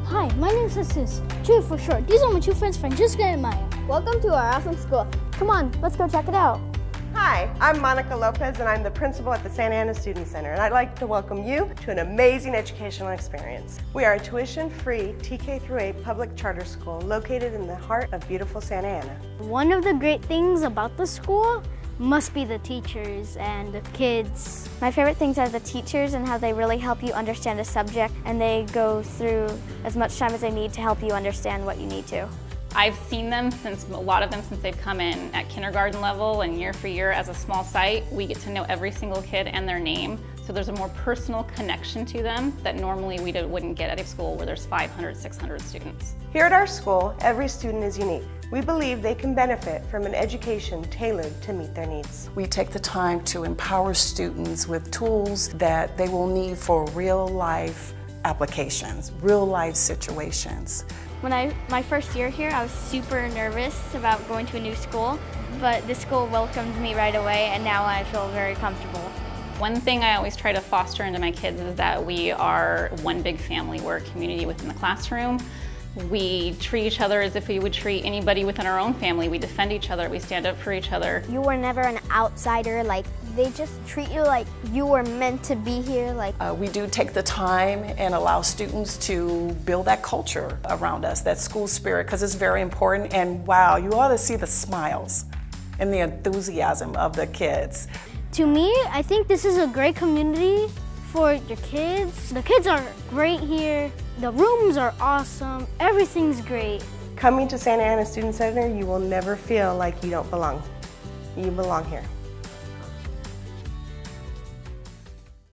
Hi, my name is Jesus. Two for short. These are my two friends, Francesca and Maya. Welcome to our awesome school. Come on, let's go check it out. Hi, I'm Monica Lopez and I'm the principal at the Santa Ana Student Center, and I'd like to welcome you to an amazing educational experience. We are a tuition-free TK through 8 public charter school located in the heart of beautiful Santa Ana. One of the great things about the school must be the teachers and the kids. My favorite things are the teachers and how they really help you understand a subject, and they go through as much time as they need to help you understand what you need to. I've seen them a lot of them since they've come in at kindergarten level, and year for year as a small site, we get to know every single kid and their name. So there's a more personal connection to them that normally we wouldn't get at a school where there's 500, 600 students. Here at our school, every student is unique. We believe they can benefit from an education tailored to meet their needs. We take the time to empower students with tools that they will need for real life applications, real life situations. My first year here, I was super nervous about going to a new school, but the school welcomed me right away, and now I feel very comfortable. One thing I always try to foster into my kids is that we are one big family. We're a community within the classroom. We treat each other as if we would treat anybody within our own family. We defend each other, we stand up for each other. You were never an outsider, they just treat you like you were meant to be here. We do take the time and allow students to build that culture around us, that school spirit, because it's very important. And wow, you ought to see the smiles and the enthusiasm of the kids. To me, I think this is a great community for your kids. The kids are great here. The rooms are awesome. Everything's great. Coming to Santa Ana Student Center, you will never feel like you don't belong. You belong here.